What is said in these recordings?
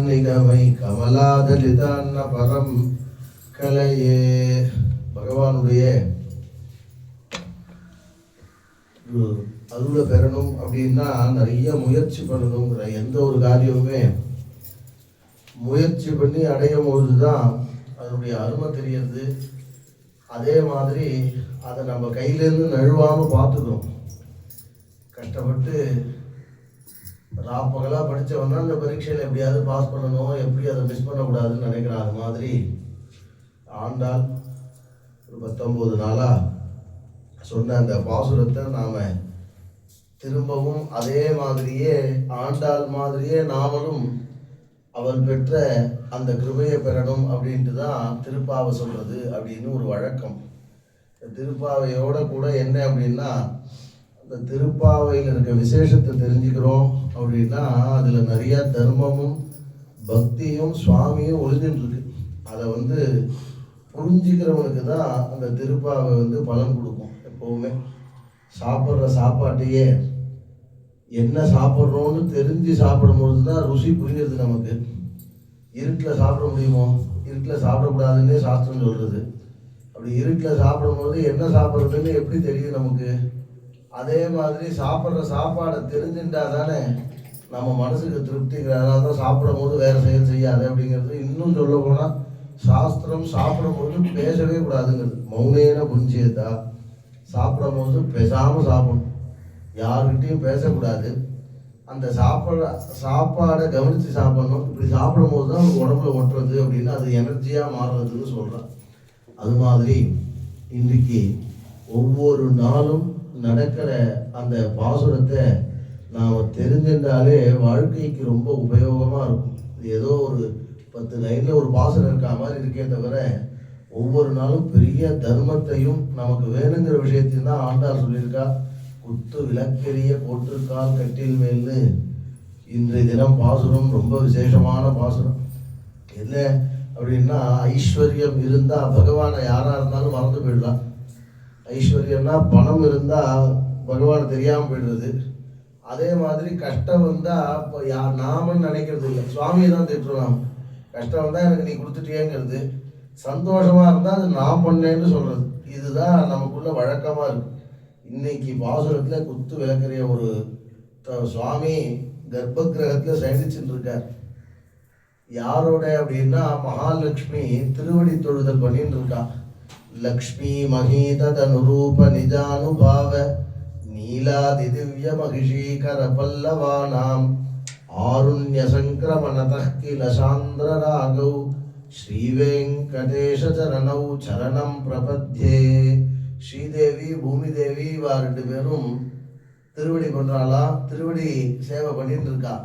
நிகமை கமலாதலிதான்ன பரம் கலையே. பகவானுடைய அருளை பெறணும் அப்படின்னா நிறைய முயற்சி பண்ணணுங்கிற எந்த ஒரு காரியமுமே முயற்சி பண்ணி அடையும் பொழுது தான் அதனுடைய அருமை தெரியறது. அதே மாதிரி அதை நம்ம கையிலேருந்து நழுவாமல் பார்த்துக்கணும். கஷ்டப்பட்டு ராப்பகலாக படித்தவன்னா அந்த பரீட்சையில் எப்படியாவது பாஸ் பண்ணணும், எப்படி அதை மிஸ் பண்ணக்கூடாதுன்னு நினைக்கிறான். அது மாதிரி ஆண்டாள் ஒரு 19 நாளாக சொன்ன அந்த பாசுரத்தை நாம் திரும்பவும் அதே மாதிரியே ஆண்டாள் மாதிரியே நாமளும் அவள் பெற்ற அந்த கிருபையை பெறணும் அப்படின்ட்டு தான் திருப்பாவை சொல்கிறது அப்படின்னு ஒரு வழக்கம். திருப்பாவையோட கூட என்ன அப்படின்னா, அந்த திருப்பாவையில் இருக்க விசேஷத்தை தெரிஞ்சுக்கிறோம் அப்படின்னா அதில் நிறையா தர்மமும் பக்தியும் சுவாமியும் ஒளிஞ்சுட்டுருக்கு. அதை புரிஞ்சுக்கிறவனுக்கு தான் அந்த திருப்பாவை பலன் கொடுக்கும். எப்போவுமே சாப்பிட்ற சாப்பாட்டையே என்ன சாப்பிட்றோன்னு தெரிஞ்சு சாப்பிடும்பொழுது தான் ருசி புரியுறது நமக்கு. இருட்டில் சாப்பிட முடியுமோ? இருட்டில் சாப்பிடக்கூடாதுன்னே சாஸ்திரம் சொல்கிறது. அப்படி இருட்டில் சாப்பிடும்போது என்ன சாப்பிட்றதுன்னு எப்படி தெரியும் நமக்கு? அதே மாதிரி சாப்பிட்ற சாப்பாடை தெரிஞ்சுட்டா தானே நம்ம மனசுக்கு திருப்திங்கிற. அதனால தான் சாப்பிடும் போது வேறு செயல் செய்யாது அப்படிங்கிறது. இன்னும் சொல்ல போனால் சாஸ்திரம் சாப்பிடும்போது பேசவே கூடாதுங்கிறது. மௌனேன புஞ்சியதா, சாப்பிடும் போது பேசாமல் சாப்பிடணும், யாருக்கிட்டையும் பேசக்கூடாது. அந்த சாப்பாடை கவனித்து சாப்பிடணும். இப்படி சாப்பிடும் போது தான் உடம்புல ஒட்டுறது அப்படின்னு அது எனர்ஜியாக மாறுறதுன்னு சொல்கிறான். அது மாதிரி இன்றைக்கி ஒவ்வொரு நாளும் நடக்கிற அந்த பாசுரத்தை நாம் தெரிஞ்சிருந்தாலே வாழ்க்கைக்கு ரொம்ப உபயோகமாக இருக்கும். ஏதோ ஒரு 10 லைனில் ஒரு பாசுரம் இருக்கா மாதிரி இருக்கே தவிர ஒவ்வொரு நாளும் பெரிய தர்மத்தையும் நமக்கு வேணுங்கிற விஷயத்தையும் தான் ஆண்டாள் சொல்லியிருக்கா. குத்து விளக்கெரிய போட்டிருக்கால் கட்டில் மேல்னு இன்றைய தினம் பாசுரம் ரொம்ப விசேஷமான பாசுரம். என்ன அப்படின்னா, ஐஸ்வர்யம் இருந்தால் பகவானை யாராக இருந்தாலும் மறந்து போயிடலாம். ஐஸ்வர்யம்னா பணம் இருந்தால் பகவான் தெரியாமல் போயிடுறது. அதே மாதிரி கஷ்டம் வந்தால் இப்போ நாமன்னு நினைக்கிறது இல்லை, சுவாமியை தான் திட்டுறோம். கஷ்டம் வந்தால் எனக்கு நீ கொடுத்துட்டியேங்கிறது. சந்தோஷமாக இருந்தால் அது நான் பண்ணேன்னு சொல்கிறது. இதுதான் நமக்குள்ள வழக்கமாக இருக்குது. இன்னைக்கு பாசுரத்தில் குத்து விளக்கிற ஒரு சுவாமி கர்ப்ப கிரகத்தில் சயனிச்சுட்டு இருக்கார். யாரோட அப்படின்னா, மகாலட்சுமி திருவடி தொழுதல் பண்ணிட்டு இருக்கா. லக்ஷ்மி மகீதனுரூப நிஜானுபாவ நீலாதி திவ்ய மகிஷீகர பல்லவானாம் ஆருண்ய சங்கிரமணத கில சாந்திர ராகவ் ஸ்ரீவேங்கடேஷ சரணௌ சரணம் பிரபத்யே. ஸ்ரீதேவி பூமிதேவி இவா 2 பேரும் திருவடி பண்ணுறாளா, திருவடி சேவை பண்ணிட்டு இருக்கா.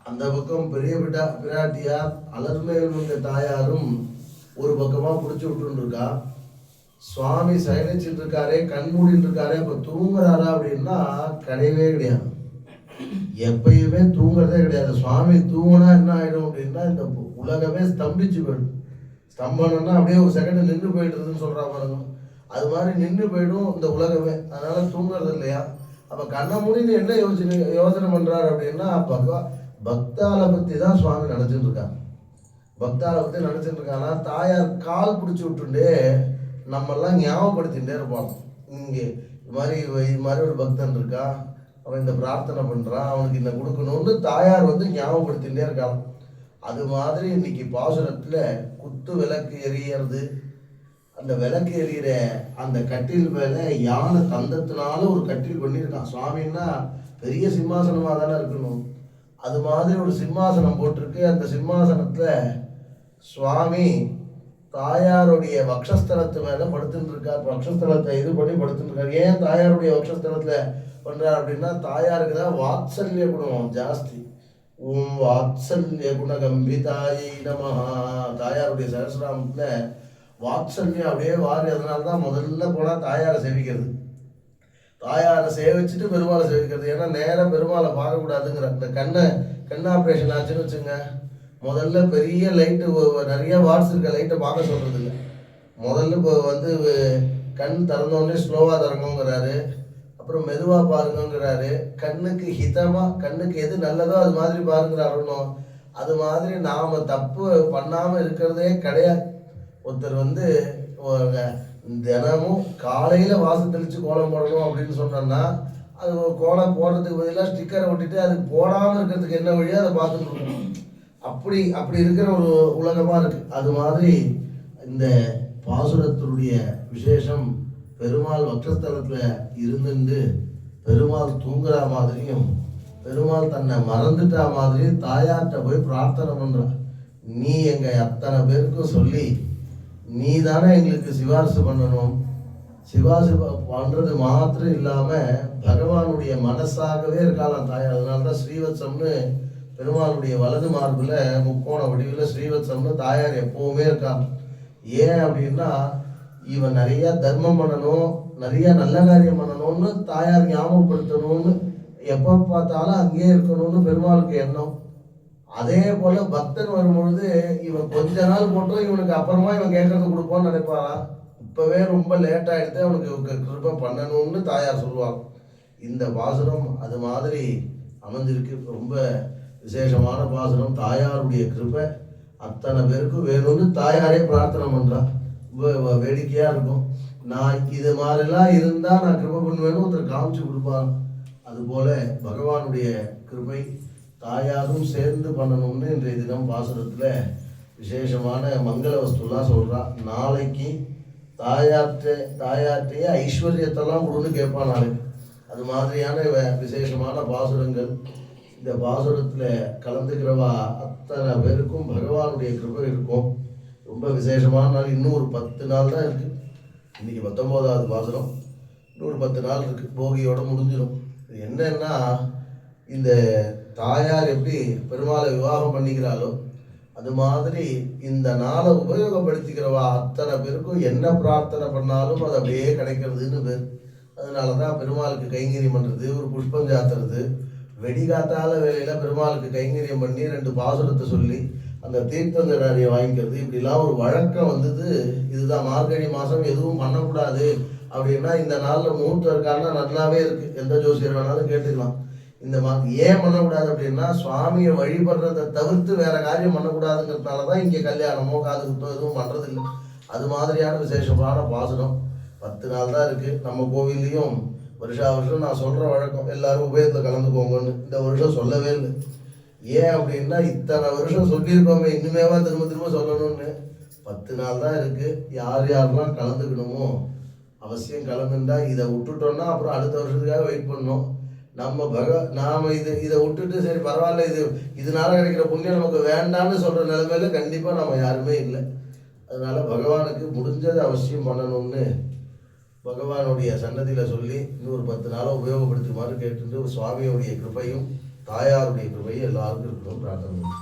அந்த பக்கம் பெரிய பிராட்டியார் அலர்மேல் முந்த தாயாரும் ஒரு பக்கமாக பிடிச்சி விட்டுன்னு இருக்கா. சுவாமி சயனிச்சுட்டு இருக்காரே, கண் மூடிட்டு இருக்காரே, இப்போ தூங்குறாரா அப்படின்னா கிடையவே கிடையாது. எப்பயுமே தூங்குறதே கிடையாது. சுவாமி தூங்கினா என்ன ஆகிடும் அப்படின்னா, இந்த உலகமே ஸ்தம்பிச்சு போயிடும். ஸ்தம்பனம்னா அப்படியே ஒரு செகண்ட் நின்று போயிடுறதுன்னு சொல்கிறா பாருங்க. அது மாதிரி நின்று போயிடும் இந்த உலகமே. அதனால தூங்குறது இல்லையா. அப்போ கண்ணை மூடின்னு என்ன யோசனை பண்ணுறாரு அப்படின்னா, பக்தாலை பற்றி தான் சுவாமி நினச்சிட்டு இருக்காங்க. பக்தாலை பற்றி நினச்சிட்டு இருக்காங்கன்னா, தாயார் கால் பிடிச்சி விட்டுண்டே நம்மெல்லாம் ஞாபகப்படுத்திகிட்டே இருப்பாங்க. இங்கே இது மாதிரி ஒரு பக்தன் இருக்கா, அவன் இந்த பிரார்த்தனை பண்ணுறான், அவனுக்கு இந்த கொடுக்கணும்னு தாயார் ஞாபகப்படுத்திகிட்டே இருக்காங்க. அது மாதிரி இன்னைக்கு பாசுரத்தில் குத்து விளக்கு எரியறது. அந்த விளக்கு எறிகிற அந்த கட்டில் மேலே யானை தந்தத்தினால ஒரு கட்டில் பண்ணியிருக்கான். சுவாமின்னா பெரிய சிம்மாசனமாக தானே இருக்கணும். அது மாதிரி ஒரு சிம்மாசனம் போட்டிருக்கு. அந்த சிம்மாசனத்தில் சுவாமி தாயாருடைய வக்ஷஸ்தலத்து மேலே படுத்துட்டு இருக்கார். வக்ஷஸ்தலத்தை இது பண்ணி படுத்துட்டு இருக்கார். ஏன் தாயாருடைய வக்ஷஸ்தலத்தில் பண்ணுறார் அப்படின்னா, தாயாருக்கு தான் வாத்சல்ய குணம் ஜாஸ்தி. ஓம் வாத்சல்ய குண கம்பிதாயை நமஹா. தாயாருடைய சகஸ்ரநாமத்தில் வாத்சல்யம் அப்படியே வாரி. அதனால தான் முதல்ல போனால் தாயாரை சேவிக்கிறது. தாயாரை சேவிச்சுட்டு பெருமாளை சேவிக்கிறது. ஏன்னா நேராக பெருமாளை பார்க்கக்கூடாதுங்கிற அந்த கண் ஆப்ரேஷன் ஆச்சுன்னு வச்சுங்க, முதல்ல பெரிய லைட்டு நிறைய வாட்ஸ் இருக்க லைட்டை பார்க்க சொல்கிறது இல்லை. முதல்ல இப்போ கண் திறந்தோடனே ஸ்லோவாக திறங்குங்கிறாரு, அப்புறம் மெதுவாக பாருங்கிறாரு. கண்ணுக்கு ஹிதமாக, கண்ணுக்கு எது நல்லதோ அது மாதிரி பாருங்கிறாருன்னு. அது மாதிரி நாம் தப்பு பண்ணாமல் இருக்கிறதே கிடையாது. ஒருத்தர் வந்து தினமும் காலையில் வாசல் தெளித்து கோலம் போடணும் அப்படின்னு சொன்னோன்னா அது கோலம் போடுறதுக்கு பதிலாக ஸ்டிக்கரை ஒட்டிட்டு அது போடாமல் இருக்கிறதுக்கு என்ன வழியோ அதை பார்த்துட்டு இருக்கணும். அப்படி இருக்கிற ஒரு உலகமாக இருக்குது. அது மாதிரி இந்த பாசுரத்தினுடைய விசேஷம் பெருமாள் வக்ஷஸ்தலத்தில் இருந்துட்டு பெருமாள் தூங்குற மாதிரியும் பெருமாள் தன்னை மறந்துட்டா மாதிரியும் தாயார்கிட்ட போய் பிரார்த்தனை பண்ணுறான். நீ எங்கள் அத்தனை பேருக்கும் சொல்லி நீ தானே எங்களுக்கு சிபாரிசு பண்ணணும். சிபாரிசு பண்ணுறது மாத்திரம் இல்லாமல் பகவானுடைய மனசாகவே இருக்காளாம் தாயார். அதனால தான் ஸ்ரீவத்சம்னு பெருமாளுடைய வலது மார்பில் முக்கோண வடிவில் ஸ்ரீவத்சம்னு தாயார் எப்போவுமே இருக்காங்க. ஏன் அப்படின்னா இவன் நிறைய தர்மம் பண்ணணும், நிறைய நல்ல காரியம் பண்ணணும்னு தாயார் ஞாபகப்படுத்தணும்னு எப்போ பார்த்தாலும் அங்கேயே இருக்கணும்னு பெருமாளுக்கு எண்ணம். அதே போல் பக்தன் வரும்பொழுது இவன் கொஞ்ச நாள் போட்டோம் இவனுக்கு அப்புறமா இவன் கேட்கறது கொடுப்போன்னு நினைப்பாரான். இப்போவே ரொம்ப லேட் ஆகிடுது அவனுக்கு கிருபை பண்ணணும்னு தாயார் சொல்லுவாங்க. இந்த பாசுரம் அது மாதிரி அமைஞ்சிருக்கு. ரொம்ப விசேஷமான பாசுரம். தாயாருடைய கிருபை அத்தனை பேருக்கும் வேணும்னு தாயாரே பிரார்த்தனை பண்ணுறான். ரொம்ப வேடிக்கையாக இருக்கும். நான் இது மாதிரிலாம் இருந்தால் நான் கிருபை பண்ணுவேன்னு ஒருத்தர் காமிச்சு கொடுப்பாங்க. அதுபோல் பகவானுடைய கிருபை தாயாரும் சேர்ந்து பண்ணணும்னு இன்றைய தினம் பாசுரத்தில் விசேஷமான மங்கள வஸ்துலாம் சொல்கிறான். நாளைக்கு தாயார்கிட்டையே ஐஸ்வர்யத்தெல்லாம் கொடுன்னு கேட்பான் நாளைக்கு. அது மாதிரியான விசேஷமான பாசுரங்கள். இந்த பாசுரத்தில் கலந்துக்கிறவா அத்தனை பேருக்கும் பகவானுடைய கிருபை இருக்கும். ரொம்ப விசேஷமான நாள். இன்னும் ஒரு 10 நாள் தான் இருக்குது. இன்றைக்கி 19வது பாசுரம். இன்னொரு 10 நாள் இருக்குது. போகியோடு முடிஞ்சிடும். இது என்னன்னா இந்த தாயார் எப்படி பெருமாளை விவாகம் பண்ணிக்கிறாளோ அது மாதிரி இந்த நாளை உபயோகப்படுத்திக்கிறவா அத்தனை பேருக்கும் என்ன பிரார்த்தனை பண்ணாலும் அது அப்படியே கிடைக்கிறதுன்னு பேர். அதனால தான் பெருமாளுக்கு கைங்கரியம் பண்ணுறது, ஒரு புஷ்பம் சாத்துறது, வெடிகாத்தால வேலையில் பெருமாளுக்கு கைங்கரியம் பண்ணி 2 பாசுரத்தை சொல்லி அந்த தீர்த்தங்கராரியை வாங்கிக்கிறது, இப்படிலாம் ஒரு வழக்கம் வந்தது. இதுதான் மார்கழி மாதம் எதுவும் பண்ணக்கூடாது அப்படின்னா இந்த நாளில் முகூர்த்தம் இருக்காருன்னா நல்லாவே இருக்குது. எந்த ஜோசியர் வேணாலும் கேட்டுக்கலாம். இந்த ஏன் பண்ணக்கூடாது அப்படின்னா சுவாமியை வழிபடுறதை தவிர்த்து வேற காரியம் பண்ணக்கூடாதுங்கிறதுனால தான் இங்கே கல்யாணமோ காது குத்தோ எதுவும் பண்ணுறதில்லை. அது மாதிரியான விசேஷமான பாசுரம். 10 நாள் தான் இருக்குது. நம்ம கோவில்லையும் வருஷம் நான் சொல்கிற வழக்கம் எல்லாரும் உபயத்தில் கலந்துக்கோங்கன்னு. இந்த வருஷம் சொல்லவே இல்லை. ஏன் அப்படின்னா இத்தனை வருஷம் சொல்லியிருக்கோமே இன்னுமேவா திரும்ப சொல்லணும்னு. 10 நாள் தான் இருக்குது. யாரெல்லாம் கலந்துக்கணுமோ அவசியம் கலந்துட்டா. இதை விட்டுட்டோன்னா அப்புறம் அடுத்த வருஷத்துக்காக வெயிட் பண்ணோம். நாம் இதை விட்டுட்டு சரி பரவாயில்ல இதனால கிடைக்கிற புண்ணியம் நமக்கு வேண்டான்னு சொல்கிற நிலைமையில கண்டிப்பாக நம்ம யாருமே இல்லை. அதனால் பகவானுக்கு முடிஞ்சதை அவசியம் பண்ணணும்னு பகவானுடைய சன்னதியில் சொல்லி இன்னொரு 10 நாளாக உபயோகப்படுத்துமாறு கேட்டுட்டு சுவாமியுடைய கிருபையும் தாயாருடைய கிருபையும் எல்லாருக்கும் இருக்கணும்னு பிரார்த்தனை.